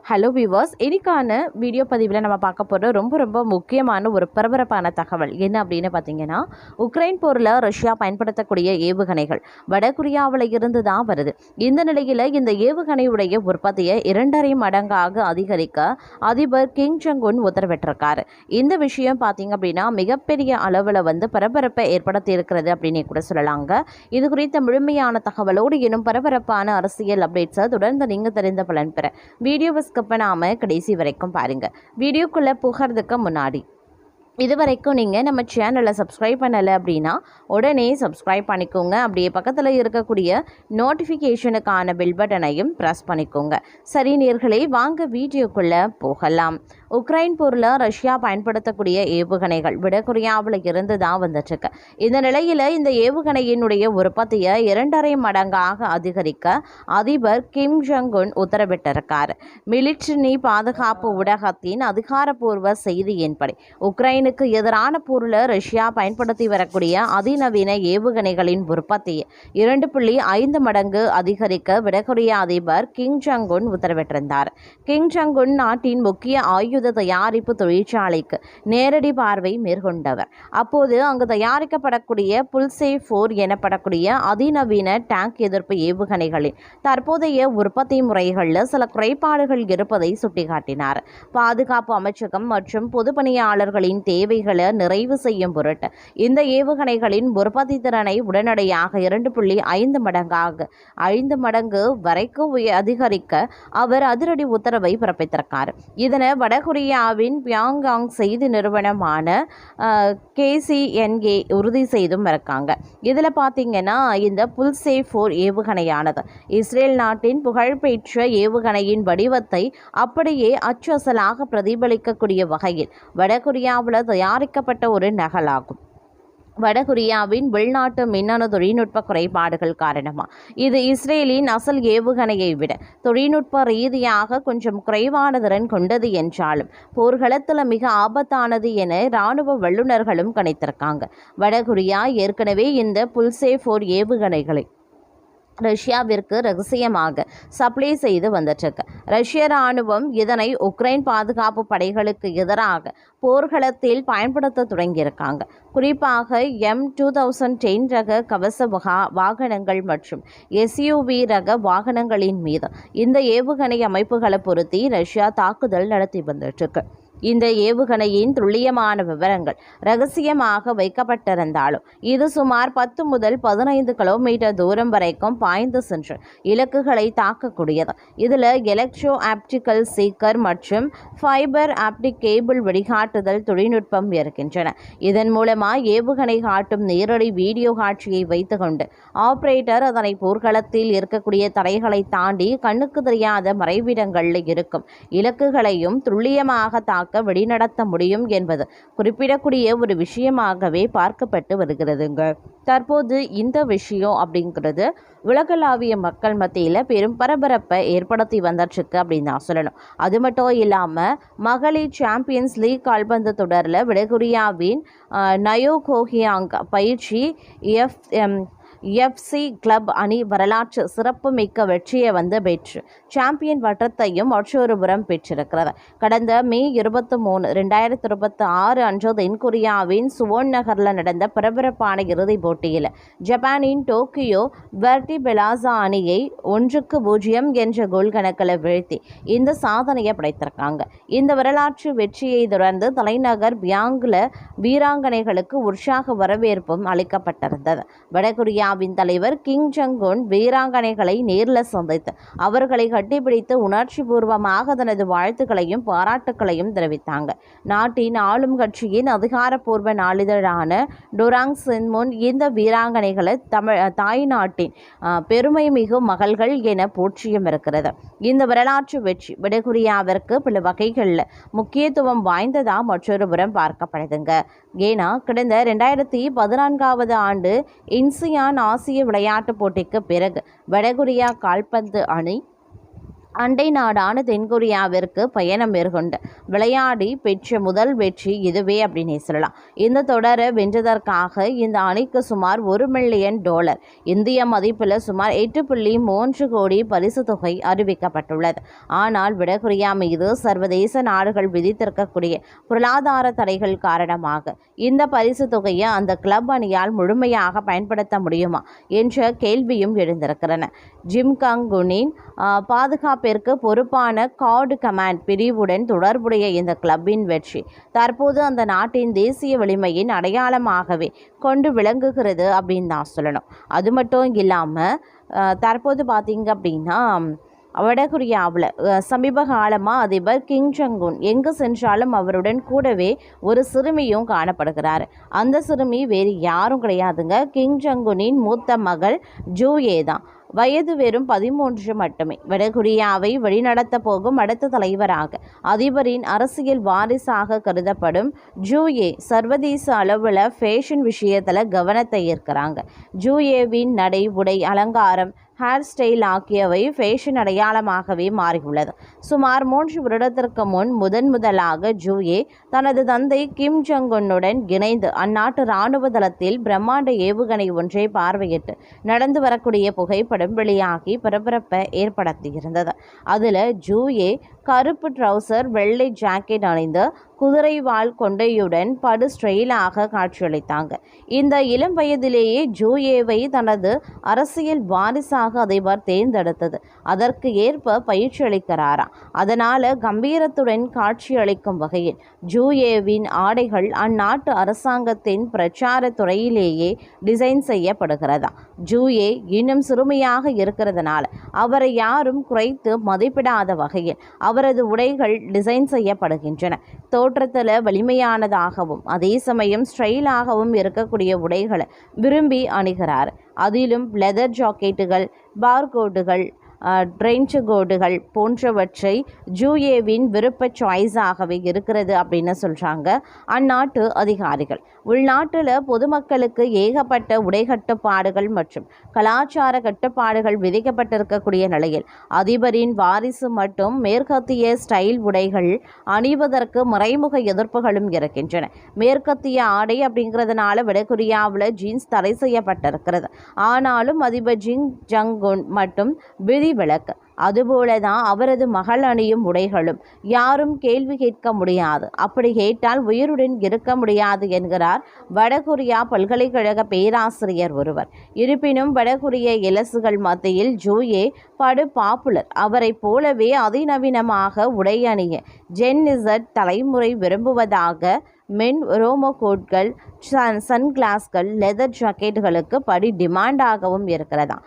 Hello viewers, இன்னைக்கான video பதிவில் நம்ம பார்க்க போகிற ரொம்ப முக்கியமான ஒரு பரபரப்பான தகவல் என்ன அப்படின்னு பார்த்தீங்கன்னா, உக்ரைன் போரில் ரஷ்யா பயன்படுத்தக்கூடிய ஏவுகணைகள் வடகொரியாவில் இருந்து தான் வருது. இந்த நிலையில் இந்த ஏவுகணையுடைய உற்பத்தியை 2.5 மடங்காக அதிகரிக்க அதிபர் கிம் ஜங் உன் உத்தரவிட்டிருக்காரு. இந்த விஷயம் பார்த்தீங்க அப்படின்னா மிகப்பெரிய அளவில் பரபரப்பை ஏற்படுத்தி இருக்கிறது அப்படின்னு கூட சொல்லலாங்க. இது குறித்த முழுமையான தகவலோடு இன்னும் பரபரப்பான அரசியல் அப்டேட்ஸை தொடர்ந்து நீங்கள் தெரிந்த பலன் பெற வீடியோவை ஸ்கிப் பண்ணாம கடைசி வரைக்கும் பாருங்க. வீடியோக்குள்ள போகிறதுக்கு முன்னாடி இதுவரைக்கும் நீங்கள் நம்ம சேனலை சப்ஸ்கிரைப் பண்ணலை அப்படின்னா உடனே சப்ஸ்கிரைப் பண்ணிக்கோங்க. அப்படியே பக்கத்தில் இருக்கக்கூடிய நோட்டிஃபிகேஷனுக்கான பெல் பட்டனையும் ப்ரெஸ் பண்ணிக்கோங்க. சரி நேயர்களே, வாங்க வீடியோக்குள்ளே போகலாம். உக்ரைன் போரில் ரஷ்யா பயன்படுத்தக்கூடிய ஏவுகணைகள் வடகொரியாவில் இருந்து தான் வந்துட்டுருக்கு. இந்த நிலையில் இந்த ஏவுகணையினுடைய உற்பத்தியை 2.5 மடங்காக அதிகரிக்க அதிபர் கிம் ஜங் உன் உத்தரவிட்டிருக்கார். மிலிட்டரி பாதுகாப்பு ஊடகத்தின் அதிகாரப்பூர்வ செய்தியின்படி உக்ரைனுக்கு எதிரான போரில் ரஷ்யா பயன்படுத்தி வரக்கூடிய அதிநவீன ஏவுகணைகளின் உற்பத்தியை 2.5 மடங்கு அதிகரிக்க வடகொரிய அதிபர் கிம் ஜங் உன் உத்தரவிட்டிருந்தார். கிம் ஜங் உன் நாட்டின் முக்கிய ஆயுத தயாரிப்பு தொழிற்சாலைக்கு நேரடி பார்வை மேற்கொண்டவர். அப்போது அங்கு தயாரிக்கப்படக்கூடிய புல்சே 4 எனப்படக்கூடிய அதிநவீன டேங்க் எதிர்ப்பு ஏவுகணைகளின் தற்போதைய உற்பத்தி முறைகளில் சில குறைபாடுகள் இருப்பதை சுட்டிக்காட்டினார். பாதுகாப்பு அமைச்சகம் மற்றும் பொதுப்பணியாளர்களின் தேவைகளை நிறைவு செய்யும் பொருட்டு இந்த ஏவுகணைகளின் உற்பத்தி திறனை உடனடியாக 2.5 மடங்காக 5 மடங்கு வரைக்கும் அதிகரிக்க அவர் அதிரடி உத்தரவை பிறப்பித்திருக்கார். இதனை வடகொரியாவின் பியாங்யாங் செய்தி நிறுவனமான KCNA உறுதி செய்தும் இருக்காங்க. இதில் பார்த்தீங்கன்னா இந்த புல்சே 4 ஏவுகணையானது இஸ்ரேல் நாட்டின் புகழ்பெற்ற ஏவுகணையின் வடிவத்தை அப்படியே அச்சசலாக பிரதிபலிக்கக்கூடிய வகையில் வடகொரியாவில் தயாரிக்கப்பட்ட ஒரு நகலாகும். வடகொரியாவின் உள்நாட்டு மின்னணு தொழில்நுட்ப குறைபாடுகள் காரணமாக இது இஸ்ரேலின் அசல் ஏவுகணையை விட தொழில்நுட்ப ரீதியாக கொஞ்சம் குறைவான திறன் கொண்டது என்றாலும் போர்க்களத்தில் மிக ஆபத்தானது என இராணுவ வல்லுநர்களும் கணித்திருக்காங்க. வடகொரியா ஏற்கனவே இந்த புல்சே 4 ஏவுகணைகளை ரஷ்யாவிற்கு ரகசியமாக சப்ளை செய்து வந்துட்டுருக்கு. ரஷ்ய இராணுவம் இதனை உக்ரைன் பாதுகாப்பு படைகளுக்கு எதிராக போர்க்களத்தில் பயன்படுத்த தொடங்கியிருக்காங்க. குறிப்பாக M2010 ரக கவச வாகனங்கள் மற்றும் SUV ரக வாகனங்களின் மீது இந்த ஏவுகணை அமைப்புகளை பொருத்தி ரஷ்யா தாக்குதல் நடத்தி வந்துட்டுருக்கு. இந்த ஏவுகணையின் துல்லியமான விவரங்கள் ரகசியமாக வைக்கப்பட்டிருந்தாலும் இது சுமார் 10 முதல் 15 கிலோமீட்டர் தூரம் வரைக்கும் பாய்ந்து சென்று இலக்குகளை தாக்கக்கூடியது. இதில் எலக்ட்ரோ ஆப்டிக்கல் சீக்கர் மற்றும் ஃபைபர் ஆப்டிக் கேபிள் வழிகாட்டுதல் தொழில்நுட்பம் இருக்கின்றன. இதன் மூலமாக ஏவுகணை காட்டும் நேரடி வீடியோ காட்சியை வைத்துக்கொண்டு ஆபரேட்டர் அதனை போர்க்களத்தில் இருக்கக்கூடிய தடைகளை தாண்டி கண்ணுக்கு தெரியாத மறைவிடங்களில் இருக்கும் இலக்குகளையும் துல்லியமாக வழிநடத்த முடியும் என்பது குறிப்பிடக்கூடிய ஒரு விஷயமாகவே பார்க்கப்பட்டு வருகிறதுங்க. தற்போது இந்த விஷயம் அப்படிங்கிறது உலகளாவிய மக்கள் மத்தியில் பெரும் பரபரப்பை ஏற்படுத்தி வந்துட்டுருக்கு அப்படின்னு தான் சொல்லணும். அது மட்டும் இல்லாமல் மகளிர் சாம்பியன்ஸ் லீக் கால்பந்து தொடரில் வடகொரியாவின் நயோகோஹியாங் பயிற்சி FC கிளப் அணி வரலாற்று சிறப்புமிக்க வெற்றியை பெற்று சாம்பியன் பட்டத்தையும் மற்றொரு புறம் பெற்றிருக்கிறது. கடந்த மே 23, 2026 அன்று தென்கொரியாவின் சுவோன் நகரில் நடந்த பரபரப்பான இறுதிப் போட்டியில் ஜப்பானின் டோக்கியோ வெர்டி பெலாசா அணியை 1-0 என்ற கோல் கணக்கில் வீழ்த்தி இந்த சாதனையை படைத்திருக்காங்க. இந்த வரலாற்று வெற்றியை தொடர்ந்து தலைநகர் பியாங்கில் வீராங்கனைகளுக்கு உற்சாக வரவேற்பும் அளிக்கப்பட்டிருந்தது. வடகொரியா தலைவர் கிம் ஜங் உன் வீராங்கனைகளை நேரில் சந்தித்து அவர்களை கட்டிப்பிடித்து உணர்ச்சி பூர்வமாக தனது வாழ்த்துக்களையும் பாராட்டுக்களையும் தெரிவித்தாங்க. நாட்டின் ஆளும் கட்சியின் அதிகாரப்பூர்வ நாளிதழான டொராங் சின்முன் இந்த வீராங்கனைகளை தாய் நாட்டின் பெருமை மிகும் மகள்கள் என போற்றியும் இருக்கிறது. இந்த வரலாற்று வெற்றி வடகொரியாவிற்கு பல வகைகளில் முக்கியத்துவம் வாய்ந்ததா மற்றொரு புறம் பார்க்கப்படுதுங்க. ஏன்னா கடந்த 2014 ஆண்டு இன்சியான் ஆசிய விளையாட்டுப் போட்டிக்கு பிறகு வடகொரியா கால்பந்து அணி அண்டை நாடான தென்கொரியாவிற்கு பயணம் மேற்கொண்டு விளையாடி பெற்ற முதல் வெற்றி இதுவே அப்படின்னே சொல்லலாம். இந்த தொடரை வென்றதற்காக இந்த அணிக்கு சுமார் $1 மில்லியன் இந்திய மதிப்பில் சுமார் 8.3 கோடி பரிசு தொகை அறிவிக்கப்பட்டுள்ளது. ஆனால் வடகொரியா மீது சர்வதேச நாடுகள் விதித்திருக்கக்கூடிய பொருளாதார தடைகள் காரணமாக இந்த பரிசு தொகையை அந்த கிளப் அணியால் முழுமையாக பயன்படுத்த முடியுமா என்ற கேள்வியும் எழுந்திருக்கிறன. ஜிம் கங்குனின் பாதுகாப்பிற்கு பொறுப்பான கார்டு கமாண்ட் பிரிவுடன் தொடர்புடைய இந்த கிளப்பின் வெற்றி தற்போது அந்த நாட்டின் தேசிய வலிமையின் அடையாளமாகவே கொண்டு விளங்குகிறது அப்படின்னு தான் சொல்லணும். அது மட்டும் இல்லாமல் தற்போது பார்த்தீங்க அப்படின்னா வடகொரியாவில் சமீப காலமாக அதிபர் கிம் ஜங் உன் எங்கு சென்றாலும் அவருடன் கூடவே ஒரு சிறுமியும் காணப்படுகிறார். அந்த சிறுமி வேறு யாரும் கிடையாதுங்க, கிம் ஜங் உனின் மூத்த மகள் ஜூயே தான். வயது வெறும் 13 மட்டுமே. வடகொரியாவை வழிநடத்த போகும் அடுத்த தலைவராக அதிபரின் அரசியல் வாரிசாக கருதப்படும் ஜூயே சர்வதேச அளவில் ஃபேஷன் விஷயத்தில் கவனத்தை ஈர்க்கிறாங்க. ஜூயேவின் நடை, உடை, அலங்காரம், ஹேர் ஸ்டைல் ஆகியவை ஃபேஷன் அடையாளமாகவே மாறியுள்ளது. சுமார் 3 வருடத்திற்கு முன் முதலாக ஜூயே தனது தந்தை கிம் ஜங் உன்னுடன் இணைந்து அந்நாட்டு இராணுவ தளத்தில் பிரம்மாண்ட ஏவுகணை ஒன்றை பார்வையிட்டு நடந்து வரக்கூடிய புகைப்படம் வெளியாகி பரபரப்பை ஏற்படுத்தியிருந்தது. அதில் ஜூயே கருப்பு ட்ரௌசர், வெள்ளை ஜாக்கெட் அணிந்து குதிரைவால் கொண்டையுடன் படு ஸ்டைலாக காட்சியளித்தாங்க. இந்த இளம் வயதிலேயே ஜூயேவை தனது அரசியல் வாரிசாக அதிபர் தேர்ந்தெடுத்தது. அதற்கு ஏற்ப பயிற்சி அளிக்கிறாராம். அதனால் கம்பீரத்துடன் காட்சியளிக்கும் வகையில் ஜூயேவின் ஆடைகள் அந்நாட்டு அரசாங்கத்தின் பிரச்சார துறையிலேயே டிசைன் செய்யப்படுகிறதா. ஜூயே இன்னும் சிறுமியாக இருக்கிறதுனால அவரை யாரும் குறைத்து மதிப்பிடாத வகையில் அவரது உடைகள் டிசைன் செய்யப்படுகின்றன. தோற்றத்தில் வலிமையானதாகவும் அதே சமயம் ஸ்டைலாகவும் இருக்கக்கூடிய உடைகளை விரும்பி அணிகிறார். அதிலும் லெதர் ஜாக்கெட்டுகள், பார்கோட்டுகள், ட்ரென்ச் கோட்டுகள் போன்றவற்றை ஜூயேவின் விருப்ப சாய்ஸாகவே இருக்கிறது அப்படின்னு சொல்கிறாங்க அந்நாட்டு அதிகாரிகள். உள்நாட்டில் பொதுமக்களுக்கு ஏகப்பட்ட உடை கட்டுப்பாடுகள் மற்றும் கலாச்சார கட்டுப்பாடுகள் விதிக்கப்பட்டிருக்கக்கூடிய நிலையில் அதிபரின் வாரிசு மட்டும் மேற்கத்திய ஸ்டைல் உடைகள் அணிவதற்கு மறைமுக எதிர்ப்புகளும் இருக்கின்றன. மேற்கத்திய ஆடை அப்படிங்கிறதுனால வடகொரியாவில் ஜீன்ஸ் தடை செய்யப்பட்டிருக்கிறது. ஆனாலும் அதிபர் கிம் ஜங் உன் மட்டும் விதிவிலக்கு. அதுபோலதான் அவரது மகள் அணியும் உடைகளும் யாரும் கேள்வி கேட்க முடியாது. அப்படி கேட்டால் உயிருடன் இருக்க முடியாது என்கிறார் வடகொரியா பல்கலைக்கழக பேராசிரியர் ஒருவர். இருப்பினும் வடகொரிய இலசுகள் மத்தியில் ஜூயே படு பாப்புலர். அவரை போலவே அதிநவீனமாக உடை அணிய ஜென்-இசட் தலைமுறை விரும்புவதாக மென் ரோமோ கோட்கள், சன்கிளாஸ்கள், லெதர் ஜாக்கெட்டுகளுக்கு படி டிமாண்டாகவும் இருக்கிறதா.